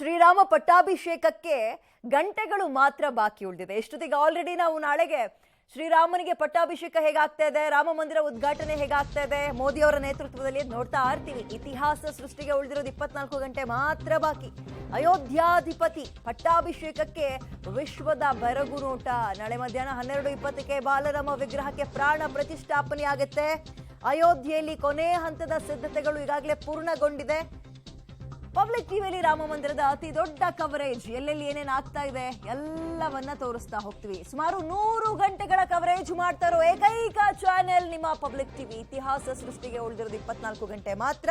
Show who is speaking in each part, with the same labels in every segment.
Speaker 1: ಶ್ರೀರಾಮ ಪಟ್ಟಾಭಿಷೇಕಕ್ಕೆ ಗಂಟೆಗಳು ಮಾತ್ರ ಬಾಕಿ ಉಳಿದಿದೆ. ಇಷ್ಟೊತ್ತಿಗೆ ಆಲ್ರೆಡಿ ನಾವು ನಾಳೆಗೆ ಶ್ರೀರಾಮನಿಗೆ ಪಟ್ಟಾಭಿಷೇಕ ಹೇಗಾಗ್ತಾ ಇದೆ, ರಾಮ ಮಂದಿರ ಉದ್ಘಾಟನೆ ಹೇಗಾಗ್ತಾ ಇದೆ, ಮೋದಿ ಅವರ ನೇತೃತ್ವದಲ್ಲಿ ನೋಡ್ತಾ ಇರ್ತೀವಿ. ಇತಿಹಾಸ ಸೃಷ್ಟಿಗೆ ಉಳಿದಿರೋದು 24 ಗಂಟೆ ಮಾತ್ರ ಬಾಕಿ. ಅಯೋಧ್ಯಾಧಿಪತಿ ಪಟ್ಟಾಭಿಷೇಕಕ್ಕೆ ವಿಶ್ವದ ಬೆರಗು ನೋಟ. ನಾಳೆ ಮಧ್ಯಾಹ್ನ 12:20ಕ್ಕೆ ಬಾಲರಾಮ ವಿಗ್ರಹಕ್ಕೆ ಪ್ರಾಣ ಪ್ರತಿಷ್ಠಾಪನೆ ಆಗುತ್ತೆ. ಅಯೋಧ್ಯೆಯಲ್ಲಿ ಕೊನೆ ಹಂತದ ಸಿದ್ಧತೆಗಳು ಈಗಾಗಲೇ ಪೂರ್ಣಗೊಂಡಿದೆ. ಪಬ್ಲಿಕ್ ಟಿವಿಯಲ್ಲಿ ರಾಮ ಮಂದಿರದ ಅತಿ ದೊಡ್ಡ ಕವರೇಜ್, ಎಲ್ಲೆಲ್ಲಿ ಏನೇನು ಆಗ್ತಾ ಇದೆ ಎಲ್ಲವನ್ನ ತೋರಿಸ್ತಾ ಹೋಗ್ತೀವಿ. ಸುಮಾರು 100 ಗಂಟೆಗಳ ಕವರೇಜ್ ಮಾಡ್ತಾ ಇರೋ ಏಕೈಕ ಚಾನೆಲ್ ನಿಮ್ಮ ಪಬ್ಲಿಕ್ ಟಿವಿ. ಇತಿಹಾಸ ಸೃಷ್ಟಿಗೆ ಉಳಿದಿರೋದು 24 ಗಂಟೆ ಮಾತ್ರ.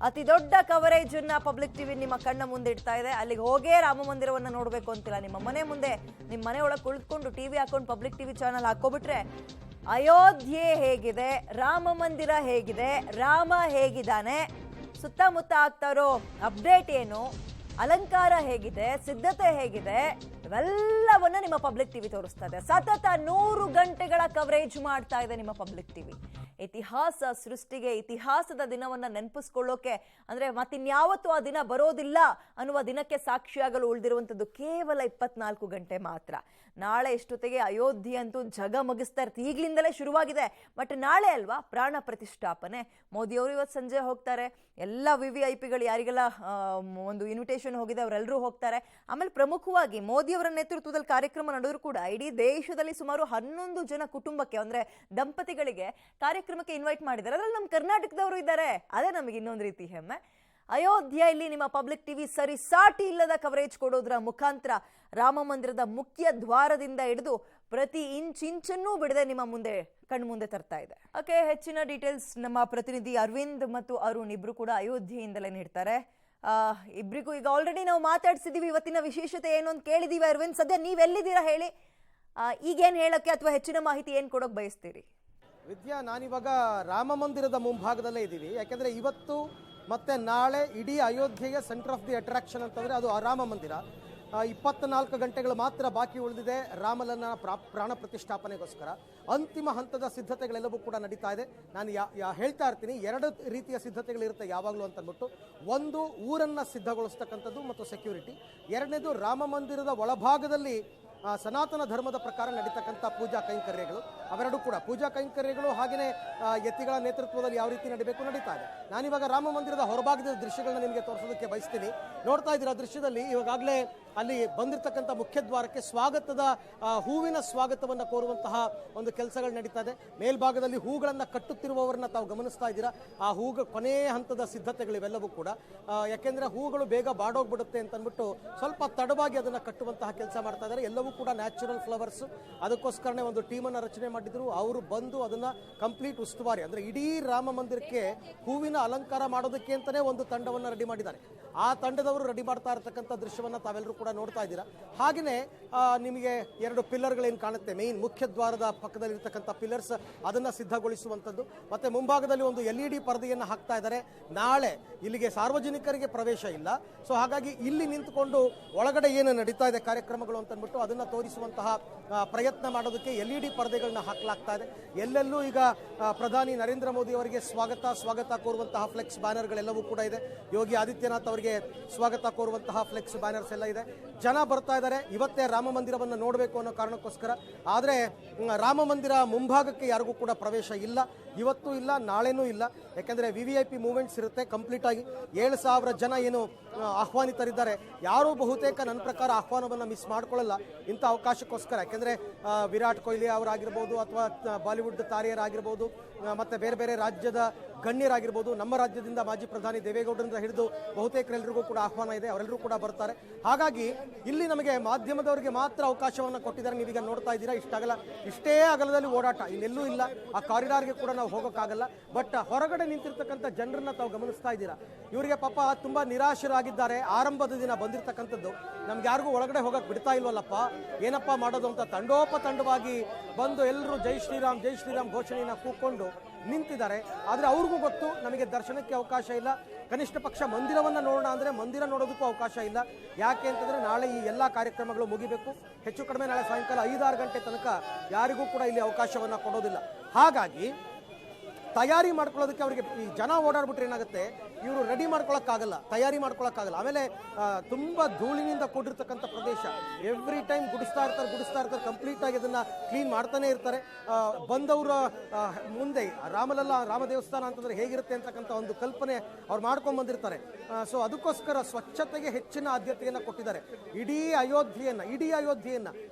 Speaker 1: ಅತಿ ದೊಡ್ಡ ಕವರೇಜ್ ಅನ್ನ ಪಬ್ಲಿಕ್ ಟಿವಿ ನಿಮ್ಮ ಕಣ್ಣ ಮುಂದೆ ಇಡ್ತಾ ಇದೆ. ಅಲ್ಲಿಗೆ ಹೋಗೇ ರಾಮ ಮಂದಿರವನ್ನ ನೋಡ್ಬೇಕು ಅಂತಿಲ್ಲ. ನಿಮ್ಮ ಮನೆ ಮುಂದೆ, ನಿಮ್ಮ ಮನೆ ಒಳಗೆ ಕುಳಿತುಕೊಂಡು ಟಿವಿ ಹಾಕೊಂಡು ಪಬ್ಲಿಕ್ ಟಿವಿ ಚಾನಲ್ ಹಾಕೋಬಿಟ್ರೆ ಅಯೋಧ್ಯೆ ಹೇಗಿದೆ, ರಾಮ ಮಂದಿರ ಹೇಗಿದೆ, ರಾಮ ಹೇಗಿದ್ದಾನೆ, ಸುತ್ತಮುತ್ತ ಆಗ್ತಾ ಇರೋ ಅಪ್ಡೇಟ್ ಏನು, ಅಲಂಕಾರ ಹೇಗಿದೆ, ಸಿದ್ಧತೆ ಹೇಗಿದೆ, ಇವೆಲ್ಲವನ್ನ ನಿಮ್ಮ ಪಬ್ಲಿಕ್ ಟಿವಿ ತೋರಿಸ್ತಾ ಇದೆ. ಸತತ 100 ಗಂಟೆಗಳ ಕವರೇಜ್ ಮಾಡ್ತಾ ಇದೆ ನಿಮ್ಮ ಪಬ್ಲಿಕ್ ಟಿವಿ. ಇತಿಹಾಸ ಸೃಷ್ಟಿಗೆ, ಇತಿಹಾಸದ ದಿನವನ್ನ ನೆನಪಿಸ್ಕೊಳ್ಳೋಕೆ, ಅಂದ್ರೆ ಮತ್ತಿನ್ಯಾವತ್ತೂ ಆ ದಿನ ಬರೋದಿಲ್ಲ ಅನ್ನುವ ದಿನಕ್ಕೆ ಸಾಕ್ಷಿಯಾಗಲು ಉಳಿದಿರುವಂಥದ್ದು ಕೇವಲ 24 ಗಂಟೆ ಮಾತ್ರ. ನಾಳೆ ಇಷ್ಟೊತ್ತಿಗೆ ಅಯೋಧ್ಯೆ ಅಂತೂ ಜಗಮಗಿಸ್ತಾ ಇರ್ತೀವಿ. ಈಗಲಿಂದಲೇ ಶುರುವಾಗಿದೆ. ಬಟ್ ನಾಳೆ ಅಲ್ವಾ ಪ್ರಾಣ ಪ್ರತಿಷ್ಠಾಪನೆ. ಮೋದಿಯವರು ಇವತ್ತು ಸಂಜೆ ಹೋಗ್ತಾರೆ. ಎಲ್ಲ VVIPಗಳು ಯಾರಿಗೆಲ್ಲ ಒಂದು ಇನ್ವಿಟೇಷನ್ ಹೋಗಿದೆ ಅವರೆಲ್ಲರೂ ಹೋಗ್ತಾರೆ. ಆಮೇಲೆ ಪ್ರಮುಖವಾಗಿ ಮೋದಿಯವರ ನೇತೃತ್ವದಲ್ಲಿ ಕಾರ್ಯಕ್ರಮ ನಡೆದರೂ ಕೂಡ ಇಡೀ ದೇಶದಲ್ಲಿ ಸುಮಾರು 11 ಜನ ಕುಟುಂಬಕ್ಕೆ, ಅಂದ್ರೆ ದಂಪತಿಗಳಿಗೆ ಕಾರ್ಯಕ್ರಮಕ್ಕೆ ಇನ್ವೈಟ್ ಮಾಡಿದ್ದಾರೆ. ಅದರಲ್ಲಿ ನಮ್ಮ ಕರ್ನಾಟಕದವರು ಇದ್ದಾರೆ. ಅದೇ ನಮಗೆ ಇನ್ನೊಂದು ರೀತಿ ಹೆಮ್ಮೆ. ಅಯೋಧ್ಯೆಯಲ್ಲಿ ನಿಮ್ಮ ಪಬ್ಲಿಕ್ ಟಿವಿ ಸರಿ ಸಾಟಿ ಇಲ್ಲದ ಕವರೇಜ್ ಕೊಡೋದ್ರ ಮುಖಾಂತರ ರಾಮ ಮಂದಿರದ ಮುಖ್ಯ ದ್ವಾರದಿಂದ ಹಿಡಿದು ಪ್ರತಿ ಇಂಚನ್ನೂ ಬಿಡದೆ ನಿಮ್ಮ ಮುಂದೆ ಕಣ್ಮುಂದೆ ತರ್ತಾ ಇದೆ. ಓಕೆ, ಹೆಚ್ಚಿನ ಡೀಟೇಲ್ಸ್ ನಮ್ಮ ಪ್ರತಿನಿಧಿ ಅರವಿಂದ್ ಮತ್ತು ಅರುಣ್ ಇಬ್ರು ಕೂಡ ಅಯೋಧ್ಯೆಯಿಂದಲೇ ನೀಡ್ತಾರೆ. ಇಬ್ರಿಗೂ ಈಗ ಆಲ್ರೆಡಿ ನಾವು ಮಾತಾಡ್ಸಿದೀವಿ. ಇವತ್ತಿನ ವಿಶೇಷತೆ ಏನು ಅಂತ ಕೇಳಿದೀವಿ. ಅರವಿಂದ್, ಸದ್ಯ ನೀವೆಲ್ಲಿದ್ದೀರಾ ಹೇಳಿ, ಈಗೇನು ಹೇಳಕ್ಕೆ ಅಥವಾ ಹೆಚ್ಚಿನ ಮಾಹಿತಿ ಏನು ಕೊಡೋಕೆ ಬಯಸ್ತೀರಿ?
Speaker 2: ವಿದ್ಯಾ, ನಾನಿವಾಗ ರಾಮ ಮಂದಿರದ ಮುಂಭಾಗದಲ್ಲೇ ಇದ್ದೀವಿ. ಯಾಕೆಂದರೆ ಇವತ್ತು ಮತ್ತು ನಾಳೆ ಇಡೀ ಅಯೋಧ್ಯೆಯ ಸೆಂಟರ್ ಆಫ್ ದಿ ಅಟ್ರಾಕ್ಷನ್ ಅಂತಂದರೆ ಅದು ರಾಮ ಮಂದಿರ. 24 ಗಂಟೆಗಳು ಮಾತ್ರ ಬಾಕಿ ಉಳಿದಿದೆ ರಾಮಲನ್ನ ಪ್ರಾಣ ಪ್ರತಿಷ್ಠಾಪನೆಗೋಸ್ಕರ. ಅಂತಿಮ ಹಂತದ ಸಿದ್ಧತೆಗಳೆಲ್ಲವೂ ಕೂಡ ನಡೀತಾ ಇದೆ. ನಾನು ಹೇಳ್ತಾ ಇರ್ತೀನಿ, 2 ರೀತಿಯ ಸಿದ್ಧತೆಗಳಿರುತ್ತೆ ಯಾವಾಗಲೂ ಅಂತಂದ್ಬಿಟ್ಟು. ಒಂದು, ಊರನ್ನು ಸಿದ್ಧಗೊಳಿಸ್ತಕ್ಕಂಥದ್ದು ಮತ್ತು ಸೆಕ್ಯೂರಿಟಿ. ಎರಡನೇದು, ರಾಮ ಮಂದಿರದ ಒಳಭಾಗದಲ್ಲಿ ಸನಾತನ ಧರ್ಮದ ಪ್ರಕಾರ ನಡೀತಕ್ಕಂಥ ಪೂಜಾ ಕೈಂಕರ್ಯಗಳು. ಅವೆರಡೂ ಕೂಡ ಪೂಜಾ ಕೈಂಕರ್ಯಗಳು ಹಾಗೆಯೇ ಯತಿಗಳ ನೇತೃತ್ವದಲ್ಲಿ ಯಾವ ರೀತಿ ನಡೀಬೇಕು ನಡೀತಾ ಇದೆ. ನಾನಿವಾಗ ರಾಮ ಮಂದಿರದ ಹೊರಭಾಗದ ದೃಶ್ಯಗಳನ್ನ ನಿಮಗೆ ತೋರಿಸೋದಕ್ಕೆ ಬಯಸ್ತೀನಿ. ನೋಡ್ತಾ ಇದ್ದೀರಾ ದೃಶ್ಯದಲ್ಲಿ ಇವಾಗಲೇ ಅಲ್ಲಿ ಬಂದಿರತಕ್ಕಂಥ ಮುಖ್ಯ ದ್ವಾರಕ್ಕೆ ಸ್ವಾಗತದ ಹೂವಿನ ಸ್ವಾಗತವನ್ನು ಕೋರುವಂತಹ ಒಂದು ಕೆಲಸಗಳು ನಡೀತಾ ಇದೆ. ಮೇಲ್ಭಾಗದಲ್ಲಿ ಹೂಗಳನ್ನು ಕಟ್ಟುತ್ತಿರುವವರನ್ನ ತಾವು ಗಮನಿಸ್ತಾ ಇದ್ದೀರಾ. ಆ ಹೂಗಳ ಕೊನೆಯ ಹಂತದ ಸಿದ್ಧತೆಗಳಿವೆಲ್ಲವೂ ಕೂಡ. ಯಾಕೆಂದ್ರೆ ಹೂಗಳು ಬೇಗ ಬಾಡೋಗ್ಬಿಡುತ್ತೆ ಅಂತಂದ್ಬಿಟ್ಟು ಸ್ವಲ್ಪ ತಡವಾಗಿ ಅದನ್ನು ಕಟ್ಟುವಂತಹ ಕೆಲಸ ಮಾಡ್ತಾ ಇದ್ದಾರೆ. ಎಲ್ಲವೂ ಕೂಡ ನ್ಯಾಚುರಲ್ ಫ್ಲವರ್ಸ್. ಅದಕ್ಕೋಸ್ಕರನೇ ಒಂದು ಟೀಮನ್ನು ರಚನೆ ಮಾಡಿದ್ರು. ಅವರು ಬಂದು ಅದನ್ನ ಕಂಪ್ಲೀಟ್ ಉಸ್ತುವಾರಿ, ಅಂದ್ರೆ ಇಡೀ ರಾಮ ಮಂದಿರಕ್ಕೆ ಹೂವಿನ ಅಲಂಕಾರ ಮಾಡೋದಕ್ಕೆ ಅಂತಾನೆ ಒಂದು ತಂಡವನ್ನು ರೆಡಿ ಮಾಡಿದ್ದಾರೆ. ಆ ತಂಡದವರು ರೆಡಿ ಮಾಡ್ತಾ ಇರತಕ್ಕಂಥ ದೃಶ್ಯವನ್ನ ತಾವೆಲ್ಲರೂ ಕೂಡ ನೋಡ್ತಾ ಇದ್ದೀರಾ. ಹಾಗೆಯೇ ನಿಮಗೆ 2 ಪಿಲ್ಲರ್ಗಳೇನು ಕಾಣುತ್ತೆ, ಮೇನ್ ಮುಖ್ಯ ದ್ವಾರದ ಪಕ್ಕದಲ್ಲಿ ಇರತಕ್ಕಂಥ ಪಿಲ್ಲರ್ಸ್, ಅದನ್ನ ಸಿದ್ಧಗೊಳಿಸುವಂಥದ್ದು. ಮತ್ತೆ ಮುಂಭಾಗದಲ್ಲಿ ಒಂದು LED ಪರದೆಯನ್ನು ಹಾಕ್ತಾ ಇದ್ದಾರೆ. ನಾಳೆ ಇಲ್ಲಿಗೆ ಸಾರ್ವಜನಿಕರಿಗೆ ಪ್ರವೇಶ ಇಲ್ಲ. ಸೊ ಹಾಗಾಗಿ ಇಲ್ಲಿ ನಿಂತುಕೊಂಡು ಒಳಗಡೆ ಏನು ನಡೀತಾ ಇದೆ ಕಾರ್ಯಕ್ರಮಗಳು ಅಂತಂದ್ಬಿಟ್ಟು ಅದನ್ನ ತೋರಿಸುವಂತಹ ಪ್ರಯತ್ನ ಮಾಡೋದಕ್ಕೆ LED ಪರದೆಗಳನ್ನ ಹಾಕಲಾಗ್ತಾ ಇದೆ. ಎಲ್ಲೆಲ್ಲೂ ಈಗ ಪ್ರಧಾನಿ ನರೇಂದ್ರ ಮೋದಿ ಅವರಿಗೆ ಸ್ವಾಗತ ಕೋರುವಂತಹ ಫ್ಲೆಕ್ಸ್ ಬ್ಯಾನರ್ಗಳೆಲ್ಲವೂ ಕೂಡ ಇದೆ. ಯೋಗಿ ಆದಿತ್ಯನಾಥ್ ಅವರಿಗೆ ಸ್ವಾಗತ ಕೋರುವಂತಹ ಫ್ಲೆಕ್ಸ್ ಬ್ಯಾನರ್ಸ್ ಎಲ್ಲ ಇದೆ. ಜನ ಬರ್ತಾ ಇದ್ದಾರೆ ಇವತ್ತೇ ರಾಮ ಮಂದಿರವನ್ನು ನೋಡಬೇಕು ಅನ್ನೋ ಕಾರಣಕ್ಕೋಸ್ಕರ. ಆದರೆ ರಾಮ ಮಂದಿರ ಮುಂಭಾಗಕ್ಕೆ ಯಾರಿಗೂ ಕೂಡ ಪ್ರವೇಶ ಇಲ್ಲ, ಇವತ್ತೂ ಇಲ್ಲ, ನಾಳೆನೂ ಇಲ್ಲ. ಯಾಕೆಂದರೆ VVIP ಮೂವ್ಮೆಂಟ್ಸ್ ಇರುತ್ತೆ. ಕಂಪ್ಲೀಟ್ ಆಗಿ 7,000 ಜನ ಏನು ಆಹ್ವಾನಿತರಿದ್ದಾರೆ. ಯಾರೂ ಬಹುತೇಕ ನನ್ನ ಪ್ರಕಾರ ಆಹ್ವಾನವನ್ನು ಮಿಸ್ ಮಾಡ್ಕೊಳ್ಳಲ್ಲ ಇಂಥ ಅವಕಾಶಕ್ಕೋಸ್ಕರ. ಯಾಕೆಂದರೆ ವಿರಾಟ್ ಕೊಹ್ಲಿ ಅವರಾಗಿರ್ಬೋದು ಅಥವಾ ಬಾಲಿವುಡ್ ತಾರೆಯರಾಗಿರ್ಬೋದು, ಮತ್ತೆ ಬೇರೆ ಬೇರೆ ರಾಜ್ಯದ ಗಣ್ಯರಾಗಿರ್ಬೋದು, ನಮ್ಮ ರಾಜ್ಯದಿಂದ ಮಾಜಿ ಪ್ರಧಾನಿ ದೇವೇಗೌಡರಿಂದ ಹಿಡಿದು ಬಹುತೇಕರೆಲ್ಲರಿಗೂ ಕೂಡ ಆಹ್ವಾನ ಇದೆ. ಅವರೆಲ್ಲರೂ ಕೂಡ ಬರ್ತಾರೆ. ಹಾಗಾಗಿ ಇಲ್ಲಿ ನಮಗೆ ಮಾಧ್ಯಮದವರಿಗೆ ಮಾತ್ರ ಅವಕಾಶವನ್ನು ಕೊಟ್ಟಿದ್ದಾರೆ. ನೀವೀಗ ನೋಡ್ತಾ ಇದ್ದೀರಾ, ಇಷ್ಟೇ ಅಗಲದಲ್ಲಿ ಓಡಾಟ, ಇನ್ನೆಲ್ಲೂ ಇಲ್ಲ. ಆ ಕಾರಿಡಾರ್ಗೆ ಕೂಡ ನಾವು ಹೋಗೋಕ್ಕಾಗಲ್ಲ. ಬಟ್ ಹೊರಗಡೆ ನಿಂತಿರ್ತಕ್ಕಂಥ ಜನರನ್ನ ತಾವು ಗಮನಿಸ್ತಾ ಇದ್ದೀರಾ. ಇವರಿಗೆ ಪಾಪ ತುಂಬಾ ನಿರಾಶರಾಗಿದ್ದಾರೆ. ಆರಂಭದ ದಿನ ಬಂದಿರತಕ್ಕಂಥದ್ದು, ನಮ್ಗೆ ಯಾರಿಗೂ ಒಳಗಡೆ ಹೋಗಕ್ಕೆ ಬಿಡ್ತಾ ಇಲ್ವಲ್ಲಪ್ಪ, ಏನಪ್ಪ ಮಾಡೋದು ಅಂತ ತಂಡೋಪತಂಡವಾಗಿ ಬಂದು ಎಲ್ಲರೂ ಜೈ ಶ್ರೀರಾಮ್ ಜೈ ಶ್ರೀರಾಮ್ ಘೋಷಣೆಯನ್ನು ಕೂತ್ಕೊಂಡು ನಿಂತಿದ್ದಾರೆ. ಆದರೆ ಅವ್ರಿಗೂ ಗೊತ್ತು ನಮಗೆ ದರ್ಶನಕ್ಕೆ ಅವಕಾಶ ಇಲ್ಲ, ಕನಿಷ್ಠ ಪಕ್ಷ ಮಂದಿರವನ್ನು ನೋಡೋಣ ಅಂದರೆ ಮಂದಿರ ನೋಡೋದಕ್ಕೂ ಅವಕಾಶ ಇಲ್ಲ. ಯಾಕೆ ಅಂತಂದರೆ ನಾಳೆ ಈ ಎಲ್ಲ ಕಾರ್ಯಕ್ರಮಗಳು ಮುಗಿಬೇಕು. ಹೆಚ್ಚು ಕಡಿಮೆ ನಾಳೆ ಸಾಯಂಕಾಲ 5-6 ಗಂಟೆ ತನಕ ಯಾರಿಗೂ ಕೂಡ ಇಲ್ಲಿ ಅವಕಾಶವನ್ನು ಕೊಡೋದಿಲ್ಲ. ಹಾಗಾಗಿ ತಯಾರಿ ಮಾಡ್ಕೊಳ್ಳೋದಕ್ಕೆ ಅವರಿಗೆ ಈ ಜನ ಓಡಾಡ್ಬಿಟ್ರೆ ಏನಾಗುತ್ತೆ, ಇವರು ರೆಡಿ ಮಾಡ್ಕೊಳಕ್ಕಾಗಲ್ಲ, ತಯಾರಿ ಮಾಡ್ಕೊಳಕ್ಕಾಗಲ್ಲ. ಆಮೇಲೆ ತುಂಬ ಧೂಳಿನಿಂದ ಕೂಡಿರ್ತಕ್ಕಂಥ ಪ್ರದೇಶ, ಎವ್ರಿ ಟೈಮ್ ಗುಡಿಸ್ತಾ ಇರ್ತಾರೆ, ಕಂಪ್ಲೀಟ್ ಆಗಿ ಅದನ್ನ ಕ್ಲೀನ್ ಮಾಡ್ತಾನೆ ಇರ್ತಾರೆ. ಬಂದವರ ಮುಂದೆ ರಾಮ ದೇವಸ್ಥಾನ ಅಂತಂದ್ರೆ ಹೇಗಿರುತ್ತೆ ಅಂತಕ್ಕಂಥ ಒಂದು ಕಲ್ಪನೆ ಅವ್ರು ಮಾಡ್ಕೊಂಡ್ ಬಂದಿರ್ತಾರೆ. ಸೊ ಅದಕ್ಕೋಸ್ಕರ ಸ್ವಚ್ಛತೆಗೆ ಹೆಚ್ಚಿನ ಆದ್ಯತೆಯನ್ನು ಕೊಟ್ಟಿದ್ದಾರೆ. ಇಡೀ ಅಯೋಧ್ಯೆಯನ್ನ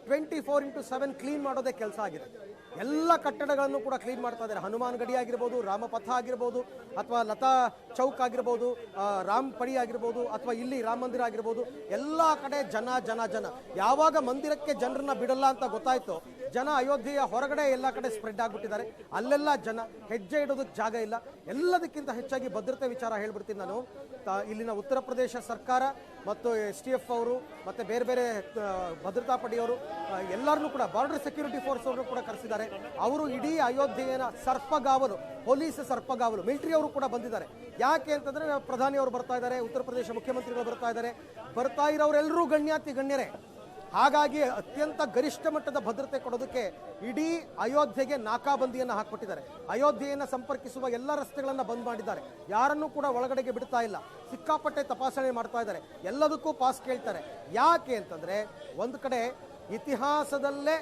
Speaker 2: 24x7 ಕ್ಲೀನ್ ಮಾಡೋದೇ ಕೆಲಸ ಆಗಿದೆ. ಎಲ್ಲ ಕಟ್ಟಡಗಳನ್ನು ಕೂಡ ಕ್ಲೀನ್ ಮಾಡ್ತಾ ಇದ್ದಾರೆ. ಹನುಮಾನ್ ಗಡಿ ಆಗಿರ್ಬೋದು, ರಾಮಪಥ ಆಗಿರ್ಬೋದು, ಅಥವಾ ಲತಾ ಚೌಕ್ ಆಗಿರ್ಬೋದು, ರಾಮ್ ಪಡಿ ಆಗಿರ್ಬೋದು, ಅಥವಾ ಇಲ್ಲಿ ರಾಮ ಮಂದಿರ ಆಗಿರ್ಬೋದು, ಎಲ್ಲ ಕಡೆ ಜನ. ಯಾವಾಗ ಮಂದಿರಕ್ಕೆ ಜನರನ್ನ ಬಿಡಲ್ಲ ಅಂತ ಗೊತ್ತಾಯ್ತು, ಜನ ಅಯೋಧ್ಯೆಯ ಹೊರಗಡೆ ಎಲ್ಲ ಕಡೆ ಸ್ಪ್ರೆಡ್ ಆಗ್ಬಿಟ್ಟಿದ್ದಾರೆ. ಅಲ್ಲೆಲ್ಲ ಜನ, ಹೆಜ್ಜೆ ಇಡೋದಕ್ಕೆ ಜಾಗ ಇಲ್ಲ. ಎಲ್ಲದಕ್ಕಿಂತ ಹೆಚ್ಚಾಗಿ ಭದ್ರತೆ ವಿಚಾರ ಹೇಳ್ಬಿಡ್ತೀನಿ ನಾನು. ಇಲ್ಲಿನ ಉತ್ತರ ಪ್ರದೇಶ ಸರ್ಕಾರ ಮತ್ತು STF ಅವರು ಮತ್ತೆ ಬೇರೆ ಬೇರೆ ಭದ್ರತಾ ಪಡೆಯವರು ಎಲ್ಲರನ್ನೂ ಕೂಡ, ಬಾರ್ಡರ್ ಸೆಕ್ಯೂರಿಟಿ ಫೋರ್ಸ್ ಅವರು ಕೂಡ ಕರೆಸಿದ್ದಾರೆ. ಅವರು ಇಡೀ ಅಯೋಧ್ಯೆಯ ಸರ್ಪಗಾವಲು, ಪೊಲೀಸ್ ಸರ್ಪಗಾವಲು, ಮಿಲಿಟರಿ ಅವರು ಕೂಡ ಬಂದಿದ್ದಾರೆ. ಯಾಕೆ ಅಂತಂದ್ರೆ ಪ್ರಧಾನಿಯವರು ಬರ್ತಾ ಇದ್ದಾರೆ, ಉತ್ತರ ಪ್ರದೇಶ ಮುಖ್ಯಮಂತ್ರಿಗಳು ಬರ್ತಾ ಇರೋರೆಲ್ಲರೂ ಗಣ್ಯರೇ. ಹಾಗಾಗಿ ಅತ್ಯಂತ ಗರಿಷ್ಠ ಮಟ್ಟದ ಭದ್ರತೆ ಕೊಡೋದಕ್ಕೆ ಇಡೀ ಅಯೋಧ್ಯೆಗೆ ನಾಕಾಬಂದಿಯನ್ನು ಹಾಕ್ಬಿಟ್ಟಿದ್ದಾರೆ. ಅಯೋಧ್ಯೆಯನ್ನು ಸಂಪರ್ಕಿಸುವ ಎಲ್ಲ ರಸ್ತೆಗಳನ್ನು ಬಂದ್ ಮಾಡಿದ್ದಾರೆ. ಯಾರನ್ನೂ ಕೂಡ ಒಳಗಡೆಗೆ ಬಿಡ್ತಾ ಇಲ್ಲ. ಸಿಕ್ಕಾಪಟ್ಟೆ ತಪಾಸಣೆ ಮಾಡ್ತಾ ಇದ್ದಾರೆ. ಎಲ್ಲದಕ್ಕೂ ಪಾಸ್ ಕೇಳ್ತಾರೆ. ಯಾಕೆ ಅಂತಂದ್ರೆ ಒಂದು ಕಡೆ ಇತಿಹಾಸದಲ್ಲೇ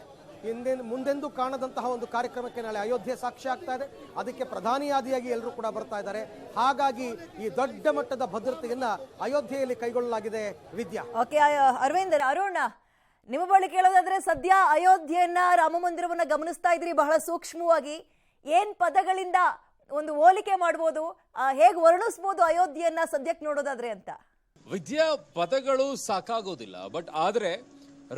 Speaker 2: ಮುಂದೆಂದೂ ಕಾಣದಂತಹ ಒಂದು ಕಾರ್ಯಕ್ರಮಕ್ಕೆ ನಾಳೆ ಅಯೋಧ್ಯೆ ಸಾಕ್ಷಿ ಆಗ್ತಾ ಇದೆ. ಅದಕ್ಕೆ ಪ್ರಧಾನಿಯಾದಿಯಾಗಿ ಎಲ್ಲರೂ ಕೂಡ ಬರ್ತಾ ಇದ್ದಾರೆ. ಹಾಗಾಗಿ ಈ ದೊಡ್ಡ ಮಟ್ಟದ ಭದ್ರತೆಯನ್ನ ಅಯೋಧ್ಯೆಯಲ್ಲಿ ಕೈಗೊಳ್ಳಲಾಗಿದೆ. ವಿದ್ಯಾ.
Speaker 1: ಓಕೆ ಅರವಿಂದ್, ಅರುಣ್, ನಿಮ್ಮ ಬಳಿ ಕೇಳೋದಾದ್ರೆ ಸದ್ಯ ಅಯೋಧ್ಯೆಯನ್ನ, ರಾಮ ಮಂದಿರವನ್ನ ಗಮನಿಸ್ತಾ ಇದ್ರಿ ಬಹಳ ಸೂಕ್ಷ್ಮವಾಗಿ. ಏನ್ ಪದಗಳಿಂದ ಒಂದು ಹೋಲಿಕೆ ಮಾಡಬಹುದು, ಹೇಗೆ ವರ್ಣಿಸಬಹುದು ಅಯೋಧ್ಯೆಯನ್ನ ಸದ್ಯಕ್ಕೆ ನೋಡೋದಾದ್ರೆ ಅಂತ?
Speaker 3: ವಿದ್ಯಾ, ಪದಗಳು ಸಾಕಾಗೋದಿಲ್ಲ. ಬಟ್ ಆದ್ರೆ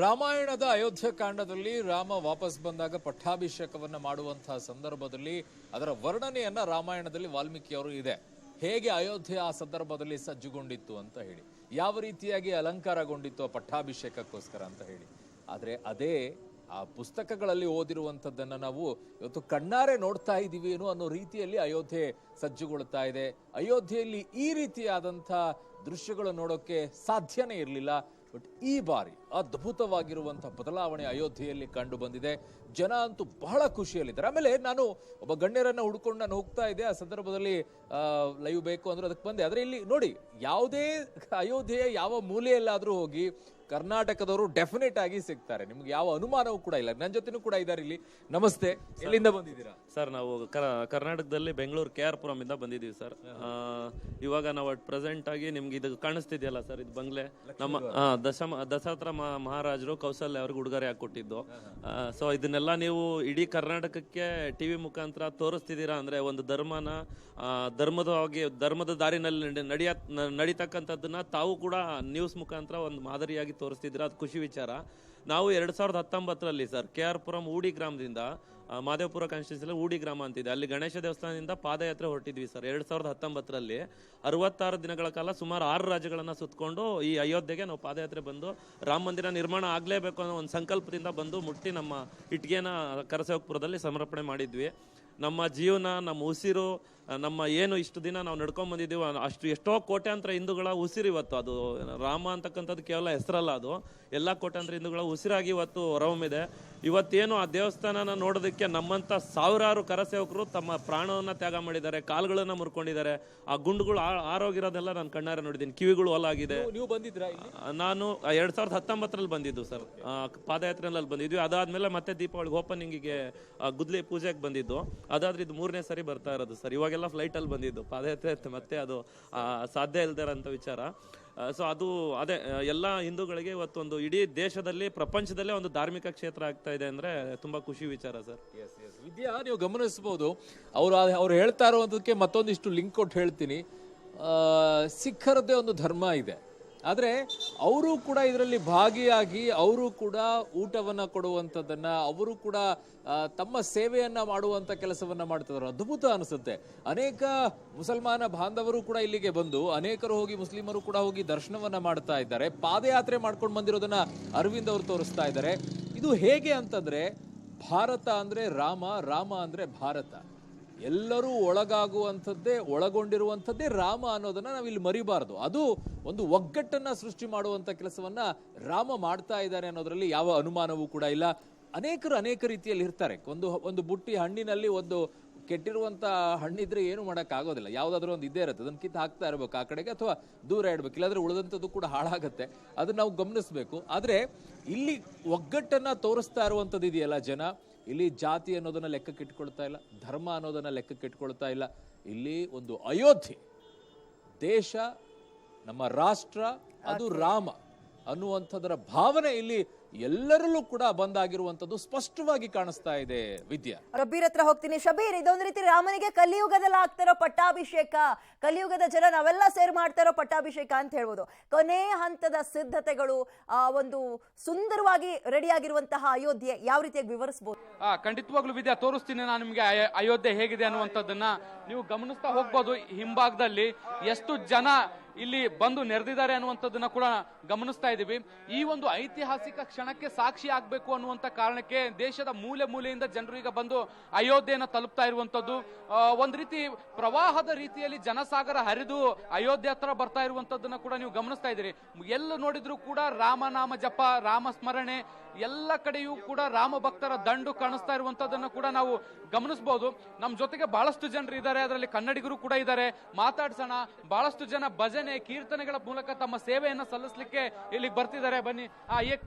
Speaker 3: ರಾಮಾಯಣದ ಅಯೋಧ್ಯ ಕಾಂಡದಲ್ಲಿ ರಾಮ ವಾಪಸ್ ಬಂದಾಗ ಪಟ್ಟಾಭಿಷೇಕವನ್ನ ಮಾಡುವಂತಹ ಸಂದರ್ಭದಲ್ಲಿ ಅದರ ವರ್ಣನೆಯನ್ನ ರಾಮಾಯಣದಲ್ಲಿ ವಾಲ್ಮೀಕಿ ಅವರು ಇದೆ. ಹೇಗೆ ಅಯೋಧ್ಯೆ ಆ ಸಂದರ್ಭದಲ್ಲಿ ಸಜ್ಜುಗೊಂಡಿತ್ತು ಅಂತ ಹೇಳಿ, ಯಾವ ರೀತಿಯಾಗಿ ಅಲಂಕಾರಗೊಂಡಿತ್ತು ಆ ಪಟ್ಟಾಭಿಷೇಕಕ್ಕೋಸ್ಕರ ಅಂತ ಹೇಳಿ. ಆದ್ರೆ ಅದೇ ಆ ಪುಸ್ತಕಗಳಲ್ಲಿ ಓದಿರುವಂಥದ್ದನ್ನ ನಾವು ಇವತ್ತು ಕಣ್ಣಾರೆ ನೋಡ್ತಾ ಇದ್ದೀವಿ ಅನ್ನೋ ರೀತಿಯಲ್ಲಿ ಅಯೋಧ್ಯೆ ಸಜ್ಜುಗೊಳ್ತಾ ಇದೆ. ಅಯೋಧ್ಯೆಯಲ್ಲಿ ಈ ರೀತಿಯಾದಂಥ ದೃಶ್ಯಗಳು ನೋಡೋಕೆ ಸಾಧ್ಯನೇ ಇರಲಿಲ್ಲ. ಬಟ್ ಈ ಬಾರಿ ಅದ್ಭುತವಾಗಿರುವಂತಹ ಬದಲಾವಣೆ ಅಯೋಧ್ಯೆಯಲ್ಲಿ ಕಂಡು ಬಂದಿದೆ. ಜನ ಅಂತೂ ಬಹಳ ಖುಷಿಯಲ್ಲಿದ್ದಾರೆ. ಆಮೇಲೆ ನಾನು ಒಬ್ಬ ಗಣ್ಯರನ್ನ ಹುಡ್ಕೊಂಡು ನಾನು ಹೋಗ್ತಾ ಇದ್ದೆ. ಆ ಸಂದರ್ಭದಲ್ಲಿ ಲೈವ್ ಬೇಕು ಅಂದ್ರೆ ಅದಕ್ಕೆ ಬಂದೆ. ಆದ್ರೆ ಇಲ್ಲಿ ನೋಡಿ, ಯಾವುದೇ ಅಯೋಧ್ಯೆಯ ಯಾವ ಮೂಲೆಯಲ್ಲಾದ್ರೂ ಹೋಗಿ ಕರ್ನಾಟಕದವರು ಡೆಫಿನೆಟ್ ಆಗಿ ಸಿಗ್ತಾರೆ. ನಿಮ್ಗೆ ಯಾವ ಅನುಮಾನವೂ ಕೂಡ ಇಲ್ಲ. ನನ್ನ ಜೊತೆನೂ ಕೂಡ ಇದ್ದಾರೆ ಇಲ್ಲಿ. ನಮಸ್ತೆ, ಎಲ್ಲಿಂದ ಬಂದಿದ್ದೀರಾ
Speaker 4: ಸರ್? ನಾವು ಕರ್ನಾಟಕದಲ್ಲಿ ಬೆಂಗಳೂರು KR ಪುರಂ ಇಂದ ಬಂದಿದ್ದೀವಿ ಸರ್. ಇವಾಗ ನಾವು ಪ್ರೆಸೆಂಟ್ ಆಗಿ ನಿಮ್ಗೆ ಇದು ಕಾಣಿಸ್ತಿದೆಯಲ್ಲ ಸರ್, ಇದು ಬಂಗ್ಲೆ ನಮ್ಮ ದಶರಥ ಮಹಾರಾಜರು ಕೌಸಲ್ಯ ಅವ್ರಿಗೆ ಉಡುಗೊರೆ ಹಾಕೊಟ್ಟಿದ್ದು. ಸೊ ಇದನ್ನೆಲ್ಲ ನೀವು ಇಡೀ ಕರ್ನಾಟಕಕ್ಕೆ ಟಿವಿ ಮುಖಾಂತರ ತೋರಿಸ್ತಿದ್ದೀರಾ ಅಂದ್ರೆ ಒಂದು ಧರ್ಮದ ದಾರಿನಲ್ಲಿ ನಡೀತಕ್ಕಂಥದ್ದನ್ನ ತಾವು ಕೂಡ ನ್ಯೂಸ್ ಮುಖಾಂತರ ಒಂದು ಮಾದರಿಯಾಗಿ ತೋರಿಸ್ತಿದ್ದೀರಾ. ಅದು ಖುಷಿ ವಿಚಾರ. ನಾವು 2019ರಲ್ಲಿ ಸರ್ KR ಪುರಂ ಊಡಿ ಗ್ರಾಮದಿಂದ ಮಾದೇವಪುರ ಕಾನ್ಸ್ಟಿಟ್ಯೂನ್ಸಿಯಲ್ಲಿ ಊಡಿ ಗ್ರಾಮ ಅಂತಿದೆ, ಅಲ್ಲಿ ಗಣೇಶ ದೇವಸ್ಥಾನದಿಂದ ಪಾದಯಾತ್ರೆ ಹೊರಟಿದ್ವಿ ಸರ್ 2019ರಲ್ಲಿ. 66 ದಿನಗಳ ಕಾಲ ಸುಮಾರು 6 ರಾಜ್ಯಗಳನ್ನ ಸುತ್ತಕೊಂಡು ಈ ಅಯೋಧ್ಯೆಗೆ ನಾವು ಪಾದಯಾತ್ರೆ ಬಂದು ರಾಮ ಮಂದಿರ ನಿರ್ಮಾಣ ಆಗ್ಲೇಬೇಕು ಅನ್ನೋ ಒಂದು ಸಂಕಲ್ಪದಿಂದ ಬಂದು ಮುಟ್ಟಿ ನಮ್ಮ ಇಟ್ಗೆನ ಕರಸೇವಕಪುರದಲ್ಲಿ ಸಮರ್ಪಣೆ ಮಾಡಿದ್ವಿ. ನಮ್ಮ ಜೀವನ, ನಮ್ಮ ಉಸಿರು, ನಮ್ಮ ಏನು ಇಷ್ಟು ದಿನ ನಾವು ನಡ್ಕೊಂಡ್ ಬಂದಿದ್ದೀವಿ ಅಷ್ಟು ಎಷ್ಟೋ ಕೋಟ್ಯಾಂತರ ಹಿಂದೂಗಳ ಉಸಿರು ಇವತ್ತು. ಅದು ರಾಮ ಅಂತಕ್ಕಂಥದ್ದು ಕೇವಲ ಹೆಸರಲ್ಲ, ಅದು ಎಲ್ಲ ಕೋಟ್ಯಾಂತರ ಹಿಂದೂಗಳ ಉಸಿರಾಗಿ ಇವತ್ತು ಹೊರಹೊಮ್ಮಿದೆ. ಇವತ್ತೇನು ಆ ದೇವಸ್ಥಾನನ ನೋಡೋದಕ್ಕೆ ನಮ್ಮಂತ ಸಾವಿರಾರು ಕರಸೇವಕರು ತಮ್ಮ ಪ್ರಾಣವನ್ನ ತ್ಯಾಗ ಮಾಡಿದ್ದಾರೆ, ಕಾಲುಗಳನ್ನ ಮುರ್ಕೊಂಡಿದ್ದಾರೆ. ಆ ಗುಂಡುಗಳು ಆರೋಗಿರೋದೆಲ್ಲ ನಾನು ಕಣ್ಣಾರೆ ನೋಡಿದ್ದೀನಿ, ಕಿವಿಗಳು ಹೊಲಾಗಿದೆ.
Speaker 3: ನೀವು ಬಂದಿದ್ರಾ?
Speaker 4: ನಾನು 2019ರಲ್ಲಿ ಬಂದಿದ್ದು ಸರ್, ಪಾದಯಾತ್ರೆನಲ್ಲಿ ಬಂದಿದ್ವಿ. ಅದಾದ್ಮೇಲೆ ಮತ್ತೆ ದೀಪಾವಳಿಗೆ ಓಪನಿಂಗಿಗೆ ಗುದ್ಲಿ ಪೂಜೆಗೆ ಬಂದಿದ್ದು. ಅದಾದ್ರೆ ಇದು 3ನೇ ಸರಿ ಬರ್ತಾ ಇರೋದು ಸರ್. ಇವಾಗೆಲ್ಲ ಫ್ಲೈಟ್ ಅಲ್ಲಿ ಬಂದಿದ್ದು, ಪಾದಯಾತ್ರೆ ಮತ್ತೆ ಅದು ಸಾಧ್ಯ ಇಲ್ದಿರಂತ ವಿಚಾರ. ಸೊ ಅದು ಅದೇ ಎಲ್ಲ ಹಿಂದೂಗಳಿಗೆ ಇವತ್ತೊಂದು ಇಡೀ ದೇಶದಲ್ಲಿ, ಪ್ರಪಂಚದಲ್ಲೇ ಒಂದು ಧಾರ್ಮಿಕ ಕ್ಷೇತ್ರ ಆಗ್ತಾ ಇದೆ ಅಂದ್ರೆ ತುಂಬಾ ಖುಷಿ ವಿಚಾರ ಸರ್.
Speaker 3: ವಿದ್ಯಾ, ನೀವು ಗಮನಿಸಬಹುದು, ಅವ್ರು ಹೇಳ್ತಾ ಇರುವಂತದಕ್ಕೆ ಮತ್ತೊಂದಿಷ್ಟು ಲಿಂಕ್ ಕೊಟ್ಟು ಹೇಳ್ತೀನಿ. ಸಿಖ್ಖರದ್ದೇ ಒಂದು ಧರ್ಮ ಇದೆ, ಆದ್ರೆ ಅವರು ಕೂಡ ಇದರಲ್ಲಿ ಭಾಗಿಯಾಗಿ ಅವರು ಕೂಡ ಊಟವನ್ನ ಕೊಡುವಂಥದ್ದನ್ನ, ಅವರು ಕೂಡ ತಮ್ಮ ಸೇವೆಯನ್ನ ಮಾಡುವಂತ ಕೆಲಸವನ್ನ ಮಾಡ್ತಿದ್ದಾರೆ. ಅದ್ಭುತ ಅನಿಸುತ್ತೆ. ಅನೇಕ ಮುಸಲ್ಮಾನ ಬಾಂಧವರು ಕೂಡ ಇಲ್ಲಿಗೆ ಬಂದು, ಅನೇಕರು ಹೋಗಿ, ಮುಸ್ಲಿಮರು ಕೂಡ ಹೋಗಿ ದರ್ಶನವನ್ನ ಮಾಡ್ತಾ ಇದ್ದಾರೆ. ಪಾದಯಾತ್ರೆ ಮಾಡ್ಕೊಂಡು ಬಂದಿರೋದನ್ನ ಅರವಿಂದ್ ಅವರು ತೋರಿಸ್ತಾ ಇದ್ದಾರೆ. ಇದು ಹೇಗೆ ಅಂತಂದ್ರೆ, ಭಾರತ ಅಂದ್ರೆ ರಾಮ, ರಾಮ ಅಂದ್ರೆ ಭಾರತ, ಎಲ್ಲರೂ ಒಳಗಾಗುವಂಥದ್ದೇ, ಒಳಗೊಂಡಿರುವಂಥದ್ದೇ ರಾಮ ಅನ್ನೋದನ್ನ ನಾವಿಲ್ಲಿ ಮರಿಬಾರದು. ಅದು ಒಂದು ಒಗ್ಗಟ್ಟನ್ನ ಸೃಷ್ಟಿ ಮಾಡುವಂತ ಕೆಲಸವನ್ನ ರಾಮ ಮಾಡ್ತಾ ಇದ್ದಾರೆ ಅನ್ನೋದ್ರಲ್ಲಿ ಯಾವ ಅನುಮಾನವೂ ಕೂಡ ಇಲ್ಲ. ಅನೇಕರು ಅನೇಕ ರೀತಿಯಲ್ಲಿ ಇರ್ತಾರೆ. ಒಂದು ಬುಟ್ಟಿ ಹಣ್ಣಿನಲ್ಲಿ ಒಂದು ಕೆಟ್ಟಿರುವಂತ ಹಣ್ಣಿದ್ರೆ ಏನು ಮಾಡಕ್ ಆಗೋದಿಲ್ಲ, ಯಾವ್ದಾದ್ರು ಒಂದು ಇದ್ದೇ ಇರುತ್ತೆ, ಅದನ್ನ ಕಿತ್ತು ಹಾಕ್ತಾ ಇರ್ಬೇಕು ಆ ಕಡೆಗೆ ಅಥವಾ ದೂರ ಇಡ್ಬೇಕು, ಇಲ್ಲಾಂದ್ರೆ ಉಳಿದಂಥದ್ದು ಕೂಡ ಹಾಳಾಗತ್ತೆ. ಅದನ್ನ ನಾವು ಗಮನಿಸಬೇಕು. ಆದ್ರೆ ಇಲ್ಲಿ ಒಗ್ಗಟ್ಟನ್ನ ತೋರಿಸ್ತಾ ಇರುವಂತದ್ದು ಇದೆಯಲ್ಲ ಜನ, ಇಲ್ಲಿ ಜಾತಿ ಅನ್ನೋದನ್ನ ಲೆಕ್ಕಕ್ಕೆ ಇಟ್ಕೊಳ್ತಾ ಇಲ್ಲ, ಧರ್ಮ ಅನ್ನೋದನ್ನ ಲೆಕ್ಕಕ್ಕೆ ಇಟ್ಕೊಳ್ತಾ ಇಲ್ಲ. ಇಲ್ಲಿ ಒಂದು ಅಯೋಧ್ಯೆ, ದೇಶ, ನಮ್ಮ ರಾಷ್ಟ್ರ, ಅದು ರಾಮ ಅನ್ನುವಂಥದ್ರ ಭಾವನೆ ಇಲ್ಲಿ ಎಲ್ಲರಲ್ಲೂ ಕೂಡ ಬಂದಾಗಿರುವಂತದ್ದು ಸ್ಪಷ್ಟವಾಗಿ ಕಾಣಿಸ್ತಾ ಇದೆ. ವಿದ್ಯಾ,
Speaker 1: ರಬ್ಬೀರ್ ಹತ್ರ ಹೋಗ್ತೀನಿ. ಶಬೀರ್, ಇದೊಂದು ರೀತಿ ರಾಮನಿಗೆ ಕಲಿಯುಗದಲ್ಲಿ ಆಗ್ತಾರೋ ಪಟ್ಟಾಭಿಷೇಕ, ಕಲಿಯುಗದ ಜನ ನಾವೆಲ್ಲ ಸೇರ್ ಮಾಡ್ತಾರೋ ಪಟ್ಟಾಭಿಷೇಕ ಅಂತ ಹೇಳ್ಬೋದು. ಕೊನೆ ಹಂತದ ಸಿದ್ಧತೆಗಳು, ಒಂದು ಸುಂದರವಾಗಿ ರೆಡಿ ಆಗಿರುವಂತಹ ಅಯೋಧ್ಯೆ ಯಾವ ರೀತಿಯಾಗಿ ವಿವರಿಸಬಹುದು?
Speaker 5: ಖಂಡಿತವಾಗ್ಲೂ ವಿದ್ಯಾ, ತೋರಿಸ್ತೀನಿ ನಾನು ನಿಮ್ಗೆ ಅಯೋಧ್ಯೆ ಹೇಗಿದೆ ಅನ್ನುವಂಥದ್ದನ್ನ ನೀವು ಗಮನಿಸ್ತಾ ಹೋಗ್ಬೋದು. ಹಿಂಭಾಗದಲ್ಲಿ ಎಷ್ಟು ಜನ ಇಲ್ಲಿ ಬಂದು ನೆರೆದಿದ್ದಾರೆ ಅನ್ನುವಂಥದ್ದನ್ನ ಕೂಡ ಗಮನಿಸ್ತಾ ಇದ್ದೀವಿ. ಈ ಒಂದು ಐತಿಹಾಸಿಕ ಕ್ಷಣಕ್ಕೆ ಸಾಕ್ಷಿ ಆಗ್ಬೇಕು ಅನ್ನುವಂತ ಕಾರಣಕ್ಕೆ ದೇಶದ ಮೂಲೆ ಮೂಲೆಯಿಂದ ಜನರು ಈಗ ಬಂದು ಅಯೋಧ್ಯೆಯನ್ನ ತಲುಪ್ತಾ ಇರುವಂತದ್ದು. ಒಂದ್ ರೀತಿ ಪ್ರವಾಹದ ರೀತಿಯಲ್ಲಿ ಜನಸಾಗರ ಹರಿದು ಅಯೋಧ್ಯೆ ಹತ್ರ ಬರ್ತಾ ಇರುವಂತದ್ದನ್ನ ಕೂಡ ನೀವು ಗಮನಿಸ್ತಾ ಇದ್ದೀರಿ. ಎಲ್ಲ ನೋಡಿದ್ರು ಕೂಡ ರಾಮನಾಮ ಜಪ, ರಾಮ ಸ್ಮರಣೆ, ಎಲ್ಲ ಕಡೆಯೂ ಕೂಡ ರಾಮ ಭಕ್ತರ ದಂಡು ಕಾಣಿಸ್ತಾ ಇರುವಂತದ್ದನ್ನ ಕೂಡ ನಾವು ಗಮನಿಸಬಹುದು. ನಮ್ಮ ಜೊತೆಗೆ ಬಹಳಷ್ಟು ಜನರು ಇದ್ದಾರೆ, ಅದರಲ್ಲಿ ಕನ್ನಡಿಗರು ಕೂಡ ಇದ್ದಾರೆ. ಮಾತಾಡ್ಸೋಣ. ಬಹಳಷ್ಟು ಜನ ಭಜನೆ ಕೀರ್ತನೆಗಳ ಮೂಲಕ ತಮ್ಮ ಸೇವೆಯನ್ನ ಸಲ್ಲಿಸಲಿಕ್ಕೆ ಇಲ್ಲಿಗೆ ಬರ್ತಿದ್ದಾರೆ. ಬನ್ನಿ.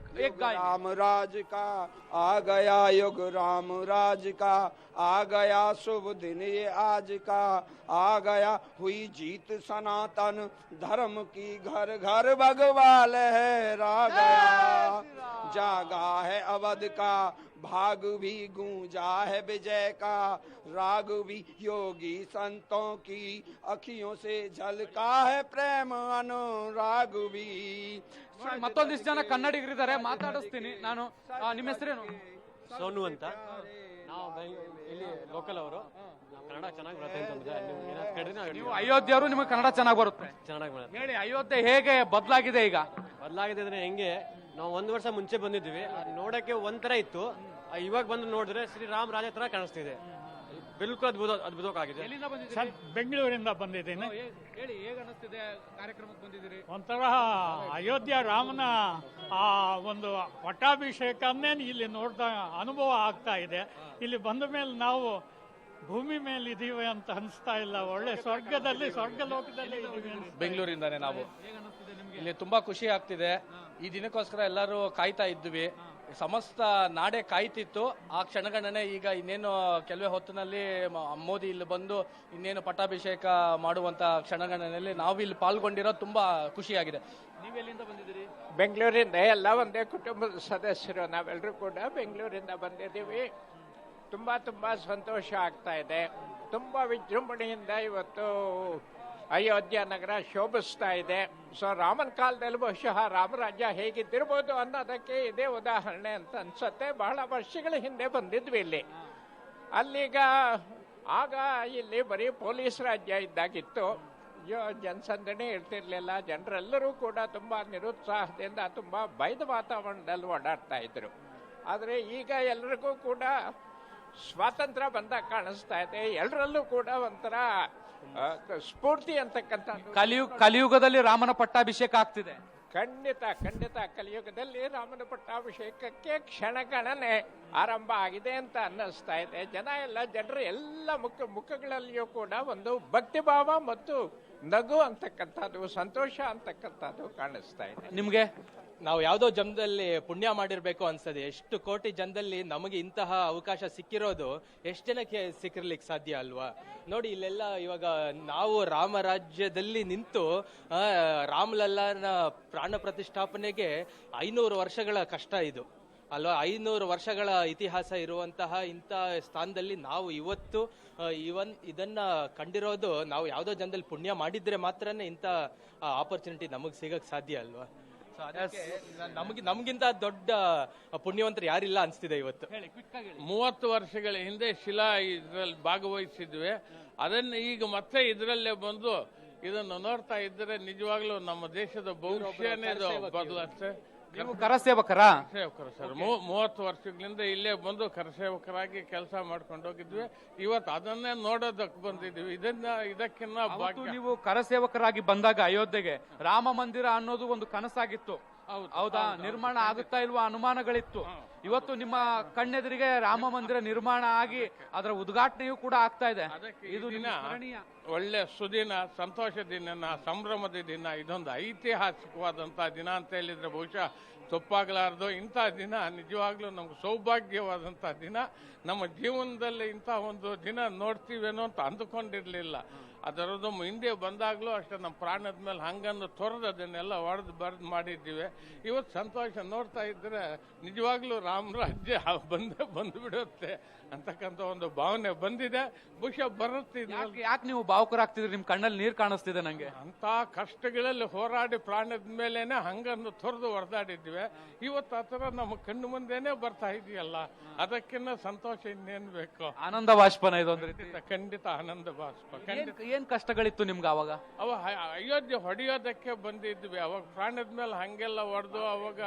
Speaker 6: राम राज का आ गया युग, राम राज का आ गया शुभ दिन ये आज का, आ गया हुई जीत सनातन धर्म की, घर घर भगवा लहरा गया, जागा है अवध का भाग भी गूंजा है विजय का, राग भी योगी संतों की अखियों से झलका है प्रेम अनुराग भी.
Speaker 5: ಮತ್ತೊಂದಿಷ್ಟು ಜನ ಕನ್ನಡಿಗರಿದ್ದಾರೆ, ಮಾತಾಡಿಸ್ತೀನಿ ನಾನು. ನಿಮ್ಮ ಹೆಸರೇನು?
Speaker 7: ಸೋನು ಅಂತ. ನಾವು ಇಲ್ಲಿ ಲೋಕಲ್ ಅವರು. ಕನ್ನಡ ಚೆನ್ನಾಗಿ ಬರುತ್ತೆ ಅಂತ.
Speaker 5: ನೀವು ಅಯೋಧ್ಯೆಯವರು, ನಿಮಗೆ ಕನ್ನಡ ಚೆನ್ನಾಗಿ ಬರುತ್ತೆ?
Speaker 7: ಚೆನ್ನಾಗಿ ಬರುತ್ತೆ.
Speaker 5: ಹೇಳಿ, ಅಯೋಧ್ಯೆ ಹೇಗೆ ಬದಲಾಗಿದೆ ಈಗ?
Speaker 7: ಬದಲಾಗಿದೆ ಅಂದ್ರೆ ಹೆಂಗೆ, ನಾವು 1 ವರ್ಷ ಮುಂಚೆ ಬಂದಿದ್ವಿ, ನೋಡಕ್ಕೆ ಒಂಥರ ಇತ್ತು. ಇವಾಗ ಬಂದು ನೋಡಿದ್ರೆ ಶ್ರೀರಾಮ್ ರಾಜ ತರ ಕಾಣಿಸ್ತಿದೆ. ಬಿಲ್ಕುಲ್ ಅದ್ಭುತವಾಗಿದೆ.
Speaker 5: ಎಲ್ಲಿಂದ ಬಂದಿದ್ದೀರಿ?
Speaker 8: ಬೆಂಗಳೂರಿಂದ ಬಂದಿದ್ದೀನಿ.
Speaker 5: ಹೇಳಿ, ಹೇಗೆ ಅನಿಸ್ತಿದೆ ಕಾರ್ಯಕ್ರಮಕ್ಕೆ ಬಂದಿದ್ದೀರಿ?
Speaker 8: ಒಂಥರ ಅಯೋಧ್ಯ ರಾಮನ ಆ ಒಂದು ಪಟ್ಟಾಭಿಷೇಕನ್ನೇ ಇಲ್ಲಿ ನೋಡ್ತಾ ಅನುಭವ ಆಗ್ತಾ ಇದೆ. ಇಲ್ಲಿ ಬಂದ ಮೇಲೆ ನಾವು ಭೂಮಿ ಮೇಲೆ ಇದೀವಿ ಅಂತ ಅನಿಸ್ತಾ ಇಲ್ಲ, ಒಳ್ಳೆ ಸ್ವರ್ಗಲೋಕದಲ್ಲಿ ಇದೀವಿ.
Speaker 9: ಬೆಂಗಳೂರಿಂದಾನೆ ನಾವು. ಇಲ್ಲಿ ತುಂಬಾ ಖುಷಿ ಆಗ್ತಿದೆ. ಈ ದಿನಕ್ಕೋಸ್ಕರ ಎಲ್ಲರೂ ಕಾಯ್ತಾ ಇದ್ವಿ, ಸಮಸ್ತ ನಾಡೇ ಕಾಯ್ತಿತ್ತು. ಆ ಕ್ಷಣಗಣನೆ ಈಗ ಇನ್ನೇನು ಕೆಲವೇ ಹೊತ್ತಿನಲ್ಲಿ ಮೋದಿ ಇಲ್ಲಿ ಬಂದು ಇನ್ನೇನು ಪಟ್ಟಾಭಿಷೇಕ ಮಾಡುವಂತ ಕ್ಷಣಗಣನೆಯಲ್ಲಿ ನಾವು ಇಲ್ಲಿ ಪಾಲ್ಗೊಂಡಿರೋದು ತುಂಬಾ ಖುಷಿಯಾಗಿದೆ.
Speaker 5: ನೀವೆಲ್ಲಿಂದ ಬಂದಿದ್ದೀರಿ?
Speaker 10: ಬೆಂಗಳೂರಿಂದ. ಎಲ್ಲ ಒಂದೇ ಕುಟುಂಬದ ಸದಸ್ಯರು, ನಾವೆಲ್ಲರೂ ಕೂಡ ಬೆಂಗಳೂರಿಂದ ಬಂದಿದ್ದೀವಿ. ತುಂಬಾ ಸಂತೋಷ ಆಗ್ತಾ ಇದೆ. ತುಂಬಾ ವಿಜೃಂಭಣೆಯಿಂದ ಇವತ್ತು ಅಯೋಧ್ಯ ನಗರ ಶೋಭಿಸ್ತಾ ಇದೆ. ಸೊ ರಾಮನ ಕಾಲದಲ್ಲಿ ಬಹುಶಃ ರಾಮರಾಜ್ಯ ಹೇಗಿದ್ದಿರ್ಬೋದು ಅನ್ನೋದಕ್ಕೆ ಇದೇ ಉದಾಹರಣೆ ಅಂತ ಅನ್ಸುತ್ತೆ. ಬಹಳ ವರ್ಷಗಳ ಹಿಂದೆ ಬಂದಿದ್ವಿ ಇಲ್ಲಿ. ಅಲ್ಲೀಗ ಆಗ ಇಲ್ಲಿ ಬರೀ ಪೊಲೀಸ್ ರಾಜ್ಯ ಇದ್ದಾಗಿತ್ತು, ಜನಸಂದಣಿ ಇರ್ತಿರ್ಲಿಲ್ಲ. ಜನರೆಲ್ಲರೂ ಕೂಡ ತುಂಬಾ ನಿರುತ್ಸಾಹದಿಂದ, ತುಂಬಾ ಭಯದ ವಾತಾವರಣದಲ್ಲಿ ಓಡಾಡ್ತಾ ಇದ್ರು. ಆದರೆ ಈಗ ಎಲ್ಲರಿಗೂ ಕೂಡ ಸ್ವಾತಂತ್ರ್ಯ ಬಂದಾಗ ಕಾಣಿಸ್ತಾ ಇದೆ. ಎಲ್ಲರಲ್ಲೂ ಕೂಡ ಒಂಥರ ಸ್ಫೂರ್ತಿ ಅಂತಕ್ಕಂಥ.
Speaker 5: ಕಲಿಯುಗದಲ್ಲಿ ರಾಮನ ಪಟ್ಟಾಭಿಷೇಕ ಆಗ್ತಿದೆ.
Speaker 10: ಖಂಡಿತ ಕಲಿಯುಗದಲ್ಲಿ ರಾಮನ ಪಟ್ಟಾಭಿಷೇಕಕ್ಕೆ ಕ್ಷಣಗಣನೆ ಆರಂಭ ಆಗಿದೆ ಅಂತ ಅನ್ನಿಸ್ತಾ ಇದೆ. ಜನರು ಎಲ್ಲ ಮುಖಗಳಲ್ಲಿಯೂ ಕೂಡ ಒಂದು ಭಕ್ತಿಭಾವ ಮತ್ತು ನಗು ಅಂತಕ್ಕಂಥದ್ದು, ಸಂತೋಷ ಅಂತಕ್ಕಂಥದ್ದು ಕಾಣಿಸ್ತಾ ಇದೆ.
Speaker 5: ನಿಮ್ಗೆ?
Speaker 9: ನಾವು ಯಾವುದೋ ಜನ್ಮದಲ್ಲಿ ಪುಣ್ಯ ಮಾಡಿರ್ಬೇಕು ಅನ್ಸದೆ. ಎಷ್ಟು ಕೋಟಿ ಜನದಲ್ಲಿ ನಮಗೆ ಇಂತಹ ಅವಕಾಶ ಸಿಕ್ಕಿರೋದು ಎಷ್ಟು ಜನಕ್ಕೆ ಸಿಕ್ಕಿರ್ಲಿಕ್ಕೆ ಸಾಧ್ಯ ಅಲ್ವಾ? ನೋಡಿ, ಇಲ್ಲೆಲ್ಲ ಇವಾಗ ನಾವು ರಾಮರಾಜ್ಯದಲ್ಲಿ ನಿಂತು ರಾಮಲಲ್ಲಾನ ಪ್ರಾಣ ಪ್ರತಿಷ್ಠಾಪನೆಗೆ 500 ವರ್ಷಗಳ ಕಷ್ಟ ಇದು ಅಲ್ವಾ? 500 ವರ್ಷಗಳ ಇತಿಹಾಸ ಇರುವಂತಹ ಇಂಥ ಸ್ಥಾನದಲ್ಲಿ ನಾವು ಇವತ್ತು ಇದನ್ನ ಕಂಡಿರೋದು, ನಾವು ಯಾವುದೋ ಜನದಲ್ಲಿ ಪುಣ್ಯ ಮಾಡಿದ್ರೆ ಮಾತ್ರನೇ ಇಂಥ ಆಪರ್ಚುನಿಟಿ ನಮಗೆ ಸಿಗಕ್ ಸಾಧ್ಯ ಅಲ್ವಾ? ನಮಗಿಂತ ದೊಡ್ಡ ಪುಣ್ಯವಂತರು ಯಾರಿಲ್ಲ ಅನ್ಸ್ತಿದೆ ಇವತ್ತು.
Speaker 11: 30 ವರ್ಷಗಳ ಹಿಂದೆ ಶಿಲಾ ಇದ್ರಲ್ಲಿ ಭಾಗವಹಿಸಿದ್ವಿ. ಅದನ್ನ ಈಗ ಮತ್ತೆ ಇದರಲ್ಲೇ ಬಂದು ಇದನ್ನು ನೋಡ್ತಾ ಇದ್ರೆ ನಿಜವಾಗ್ಲೂ ನಮ್ಮ ದೇಶದ ಭವಿಷ್ಯನೇ ಬದಲಾಗ್ತದೆ.
Speaker 5: ನೀವು ಕರಸೇವಕರ?
Speaker 11: ಸೇವಕರು ಸರ್. 30 ವರ್ಷಗಳಿಂದ ಇಲ್ಲೇ ಬಂದು ಕರಸೇವಕರಾಗಿ ಕೆಲಸ ಮಾಡ್ಕೊಂಡು ಹೋಗಿದ್ವಿ. ಇವತ್ತು ಅದನ್ನೇ ನೋಡೋದಕ್ಕೆ ಬಂದಿದ್ವಿ. ಇದಕ್ಕಿನ್ನ
Speaker 5: ನೀವು ಕರಸೇವಕರಾಗಿ ಬಂದಾಗ ಅಯೋಧ್ಯೆಗೆ ರಾಮ ಮಂದಿರ ಅನ್ನೋದು ಒಂದು ಕನಸಾಗಿತ್ತು. ಹೌದಾ? ನಿರ್ಮಾಣ ಆಗುತ್ತಾ ಇಲ್ವಾ ಅನುಮಾನಗಳಿತ್ತು. ಇವತ್ತು ನಿಮ್ಮ ಕಣ್ಣೆದುರಿಗೆ ರಾಮ ಮಂದಿರ ನಿರ್ಮಾಣ ಆಗಿ ಅದರ ಉದ್ಘಾಟನೆಯೂ ಕೂಡ ಆಗ್ತಾ ಇದೆ. ಇದು
Speaker 11: ಒಳ್ಳೆ ಸುದಿನ, ಸಂತೋಷ ದಿನ, ಸಂಭ್ರಮದ ದಿನ. ಇದೊಂದು ಐತಿಹಾಸಿಕವಾದಂತ ದಿನ ಅಂತ ಹೇಳಿದ್ರೆ ಬಹುಶಃ ತಪ್ಪಾಗಲಾರದು. ಇಂಥ ದಿನ ನಿಜವಾಗ್ಲೂ ನಮ್ಗೆ ಸೌಭಾಗ್ಯವಾದಂಥ ದಿನ. ನಮ್ಮ ಜೀವನದಲ್ಲಿ ಇಂಥ ಒಂದು ದಿನ ನೋಡ್ತೀವೇನೋ ಅಂತ ಅಂದುಕೊಂಡಿರ್ಲಿಲ್ಲ. ಅದರದ್ದು ಹಿಂದೆ ಬಂದಾಗಲೂ ಅಷ್ಟೇ ನಮ್ಮ ಪ್ರಾಣದ ಮೇಲೆ ಹಂಗನ್ನು ತೊರೆದು ಅದನ್ನೆಲ್ಲ ಹೊಡೆದು ಬರೆದು ಮಾಡಿದ್ದೀವಿ. ಇವತ್ತು ಸಂತೋಷ ನೋಡ್ತಾ ಇದ್ರೆ ನಿಜವಾಗ್ಲೂ ರಾಮರಾಜ್ಯ ಬಂದು ಬಿಡುತ್ತೆ ಅಂತಕ್ಕಂಥ ಒಂದು ಭಾವನೆ ಬಂದಿದೆ. ಬಹುಶಃ ಬರುತ್ತೆ.
Speaker 5: ಯಾಕೆ ನೀವು ಭಾವುಕರಾಗ್ತಿದ್ರಿ? ನಿಮ್ ಕಣ್ಣಲ್ಲಿ ನೀರು ಕಾಣಿಸ್ತಿದೆ ನಂಗೆ.
Speaker 11: ಅಂತ ಕಷ್ಟಗಳಲ್ಲಿ ಹೋರಾಡಿ ಪ್ರಾಣದ ಮೇಲೇನೆ ಹಂಗನ್ನು ತೊರೆದು ಹೊಡೆದಾಡಿದ್ವಿ. ಇವತ್ತು ಆ ಥರ ನಮ್ಮ ಕಣ್ಣು ಮುಂದೆನೆ ಬರ್ತಾ ಇದೆಯಲ್ಲ, ಅದಕ್ಕಿಂತ ಸಂತೋಷ ಇನ್ನೇನು ಬೇಕು?
Speaker 5: ಆನಂದ ಬಾಷ್ಪನ ಇದೊಂದು ರೀತಿ.
Speaker 11: ಖಂಡಿತ ಆನಂದ ಬಾಷ್ಪ.
Speaker 5: ಏನ್ ಕಷ್ಟಗಳಿತ್ತು ನಿಮ್ಗೆ ಅವಾಗ?
Speaker 11: ಅಯೋಧ್ಯೆ ಹೊಡೆಯೋದಕ್ಕೆ ಬಂದಿದ್ವಿ. ಅವಾಗ ಪ್ರಾಣದ ಮೇಲೆ ಹಂಗೆಲ್ಲ ಹೊಡೆದು ಅವಾಗ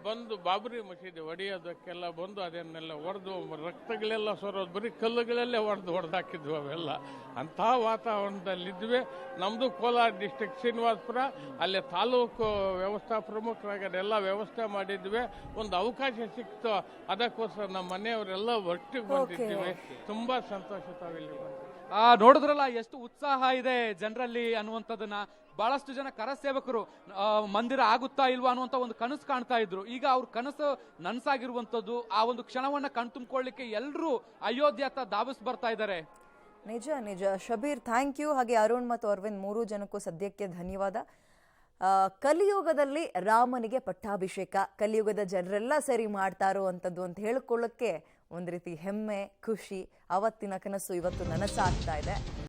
Speaker 11: ಬಂದು ಬಾಬರಿ ಮಸೀದಿ ಹೊಡೆಯೋದಕ್ಕೆಲ್ಲ ಬಂದು ಅದನ್ನೆಲ್ಲ ಹೊಡೆದು ರಕ್ತಗಳೆಲ್ಲ ಸರೋದು, ಬರೀ ಕಲ್ಲುಗಳಲ್ಲೇ ಹೊಡೆದಾಕಿದ್ವು ಅವೆಲ್ಲ. ಅಂಥ ವಾತಾವರಣದಲ್ಲಿದ್ವಿ. ನಮ್ಮದು ಕೋಲಾರ ಡಿಸ್ಟ್ರಿಕ್ಟ್ ಶ್ರೀನಿವಾಸಪುರ, ಅಲ್ಲಿ ತಾಲೂಕು ವ್ಯವಸ್ಥಾ ಪ್ರಮುಖರಾಗಿ ಅದೆಲ್ಲ ವ್ಯವಸ್ಥೆ ಮಾಡಿದ್ವಿ. ಒಂದು ಅವಕಾಶ ಸಿಕ್ತು, ಅದಕ್ಕೋಸ್ಕರ ನಮ್ಮ ಮನೆಯವರೆಲ್ಲ ಒಟ್ಟಿಗೆ ಬಂದಿದ್ದೀವಿ. ತುಂಬಾ ಸಂತೋಷ ತಾವಿಲ್ಲಿ ಬಂದು.
Speaker 5: ನೋಡಿದ್ರಲ್ಲ ಎಷ್ಟು ಉತ್ಸಾಹ ಇದೆ ಜನರಲ್ಲಿ ಅನ್ನುವಂಥದ್ದನ್ನ. ಬಹಳಷ್ಟು ಜನ ಕರಸೇವಕರು ಮಂದಿರ ಆಗುತ್ತಾ ಇಲ್ವಾ ಅನ್ನುವಂಥ ಒಂದು ಕನಸು ಕಾಣ್ತಾ ಇದ್ರು. ಈಗ ಅವ್ರ ಕನಸು ನನಸಾಗಿರುವಂಥದ್ದು. ಆ ಒಂದು ಕ್ಷಣವನ್ನ ಕಣ್ತುಂಬಿಕೊಳ್ಳಿಕ್ಕೆ ಎಲ್ಲರೂ ಅಯೋಧ್ಯೆ ಹತ್ತ ಧಾವಿಸ್ ಬರ್ತಾ ಇದ್ದಾರೆ.
Speaker 1: ನಿಜ ನಿಜ. Shabbir, thank you. ಹಾಗೆ ಅರುಣ್ ಮತ್ತು ಅರವಿಂದ್, ಮೂರೂ ಜನಕ್ಕೂ ಸದ್ಯಕ್ಕೆ ಧನ್ಯವಾದ. ಕಲಿಯುಗದಲ್ಲಿ ರಾಮನಿಗೆ ಪಟ್ಟಾಭಿಷೇಕ, ಕಲಿಯುಗದ ಜನರೆಲ್ಲ ಸರಿ ಮಾಡ್ತಾರೋ ಅಂಥದ್ದು ಅಂತ ಹೇಳ್ಕೊಳ್ಳೋಕ್ಕೆ ಒಂದು ರೀತಿ ಹೆಮ್ಮೆ, ಖುಷಿ. ಅವತ್ತಿನ ಕನಸು ಇವತ್ತು ನನಸಾಗ್ತಾ ಇದೆ.